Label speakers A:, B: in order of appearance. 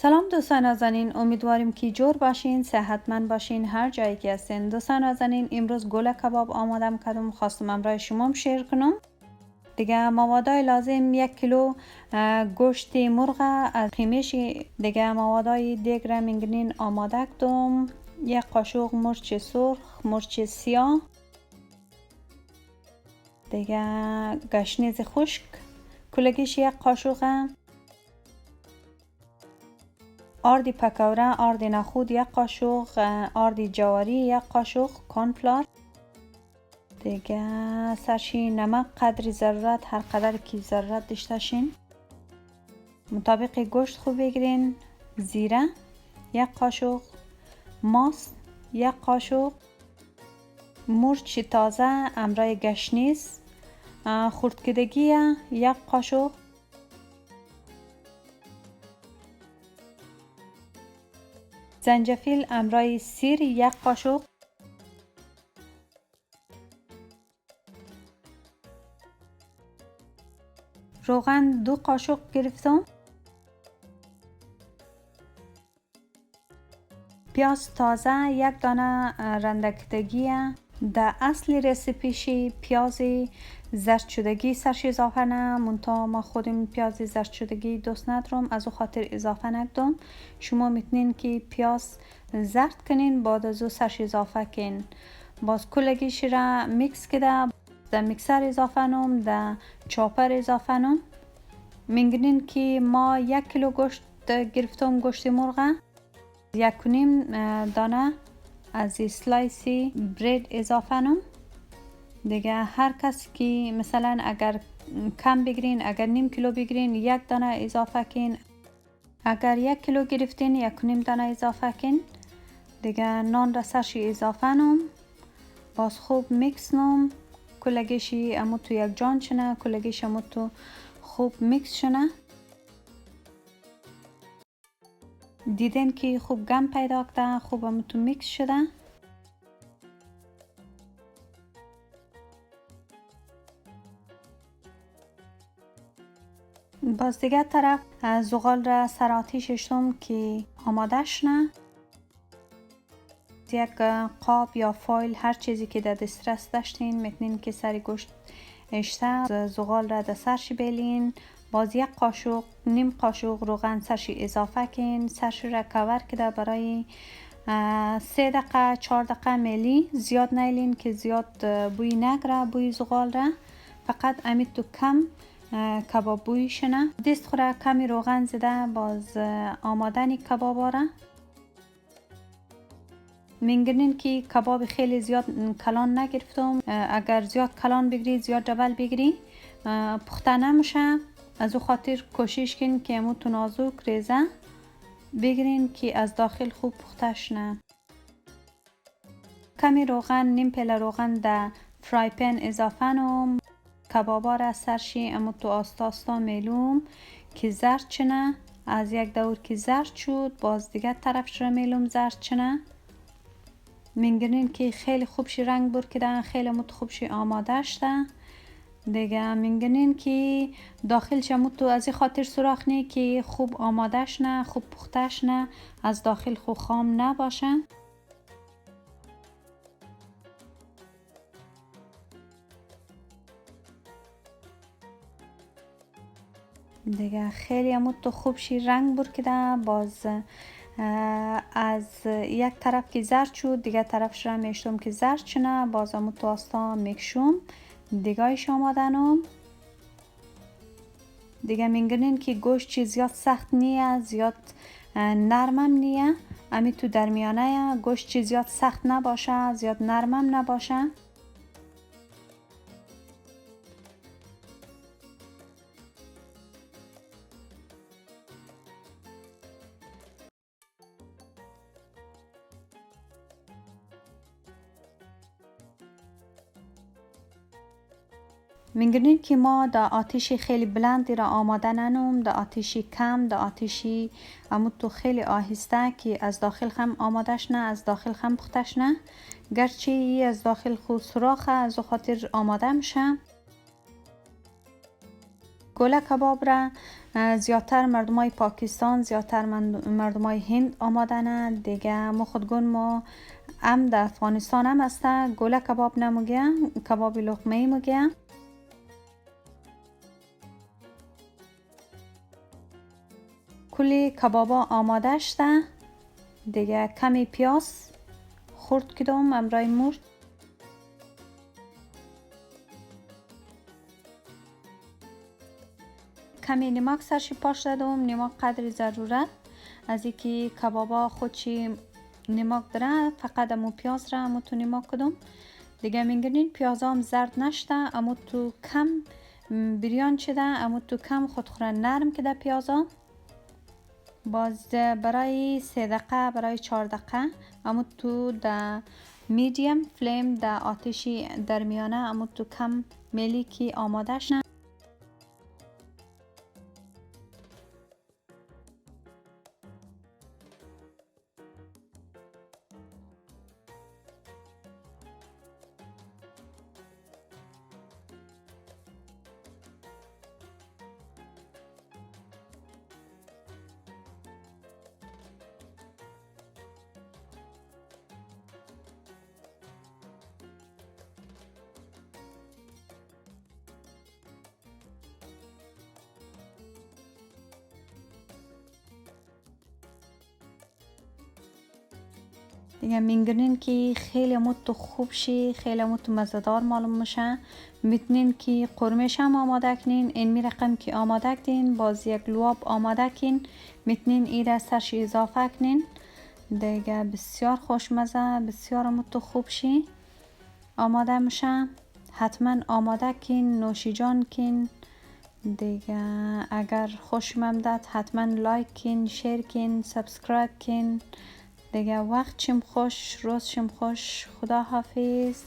A: سلام دوستان نازنین، امیدواریم که جور باشین، صحتمند باشین هر جایی که هستین. دوستان نازنین، امروز گل کباب آمادم کردم، خواستم امرای شما شیر کنم. دیگه موادای لازم 1 کیلو گوشت مرغ از قیمش. دیگه موادای دیگر میگنین آماده کردم. 1 قاشق مرچ سرخ، مرچ سیاه، دیگه گشنیز خشک کلگیش 1 قاشق، آرد پکوره، آرد نخود 1 قاشق، آرد جواری 1 قاشق، کورنفلور، دیگه سرشی نمک قدر ضرورت، هر قدر که ضرورت داشته شین مطابق گوشت خوب بگیرین. زیره 1 قاشق، ماست 1 قاشق، مرچ تازه امرای گشنیز خرد کردگی 1 قاشق، زنجفیل امرای سیر 1 قاشق، روغن 2 قاشق گرفتم، پیاز تازه 1 دانه رندکتگی. در اصل رسیپیشی پیاز زرد شدگی سرش اضافه نه، منتها ما خودم پیاز زرد شدگی دوست ندارم، از او خاطر اضافه نکردم. شما میتونین که پیاز زرد کنین، بعد از او سرش اضافه کن. باز کلگیش را میکس کده در میکسر اضافه نم، در چاپر اضافه نم. میگنین که ما 1 کیلو گوشت گرفتم، گوشت مرغ 1.5 دانه از سلایسی برید اضافه نم. دیگه هر کس که مثلا اگر کم بگیرین، اگر نیم کیلو بگیرین 1 دانه اضافه کن، اگر 1 کیلو گرفتین 1.5 دانه اضافه کن. دیگه نان را سرش اضافه نم، باز خوب میکس نم، کلگیشی امو تو یک جان شنه، کلگیش امو تو خوب میکس شنه. دیدین که خوب گم پیدا کرده، خوب امو تو میکس شده. باز دیگه طرف زغال را سر آتیش شدم که آماده شنه. یک قاب یا فایل هر چیزی که در دسترس داشتین میتونین که سر گوشت اشته زغال را در سرش بیلین. باز 1 قاشق، نیم قاشق روغن سرش اضافه کن، سرش را کور کده برای 3 دقیقه 4 دقیقه میلی. زیاد نیلین که زیاد بوی نگره بوی زغال را، فقط امید تو کم کباب بوی شنه. دست خوره کمی روغن زده باز آمادن کباب را میگنین که کباب خیلی زیاد کلان نگرفتم. اگر زیاد کلان بگیری، زیاد جبل بگیری پخته نمیشه. از او خاطر کوشش کن که امو تو نازک ریزه بگیرین که از داخل خوب پخته شنه. کمی روغن، نیم پیله روغن در فرای پن اضافه نم. کبابا را سرشی امو تو آستا میلوم که زرد چنه. از یک دور که زرد شد باز دیگه طرفش را میلوم زرد چنه. میگنین که خیلی خوبشی رنگ برکده، خیلی مت خوبشی آماده شده. دیگه میگنین که داخلش مت از این خاطر سوراخ نی که خوب آماده شنه، خوب پخته شنه، از داخل خوب خام نباشه. دیگه خیلی مت خوبشی رنگ برکده. باز از یک طرف که زرد شد دیگه طرفش را میشتم که زرد شنه، باز امو تو آستا میکشم دیگهش آمادنم. دیگه میگنین که گوشت زیاد سخت نیه، زیاد نرمم نیه، امی تو درمیانه. گوشت زیاد سخت نباشه، زیاد نرمم نباشه. میگنین که ما در آتیش خیلی بلند را آماده ننم، در آتیش کم، در آتیشی امو تو خیلی آهسته که از داخل هم آمادش نه، از داخل هم پختش نه. گرچه ای از داخل خود سراخه، از خاطر آماده میشه. گوله کباب را زیادتر مردمای پاکستان، زیادتر مردمای هند آمادن دیگه. ما خودگون ما هم در افغانستان هم است گوله کباب نموگه، کباب لقمه ای موگه. کلی کبابا آماده شده دیگه. کمی پیاز خورد کدام امرای مرد، کمی نمک سرش پاش دادم، نمک قدر ضرورت از اینکه کبابا خودشی نمک داره، فقط امو پیاز را امو تو نمک کدم دیگه. میگنین پیازا هم زرد نشده، امو تو کم بریان شده، امو تو کم خودخوره نرم کده پیازا. باز برای 3 دقیقه برای 4 دقیقه امو تو در میدیم فلیم در آتشی درمیانه امو تو کم میلی که آماده شد. دیگه میگنین که خیلی متو خوب شی، خیلی متو مزدار معلوم میشه. میتونین که قرمش هم آماده کنین، این می رقم که آماده کنین، باز یک لواب آماده کنین، میتونین این را سرش اضافه کنین دیگه. بسیار خوشمزه، بسیار متو خوب شی آماده میشه. حتما آماده کن، نوشیجان کن دیگه. اگر خوشم آمد حتما لایک کن، شیر کن، سابسکرایب کن دیگه. وقت شم خوش، روز شم خوش. خدا حافظ.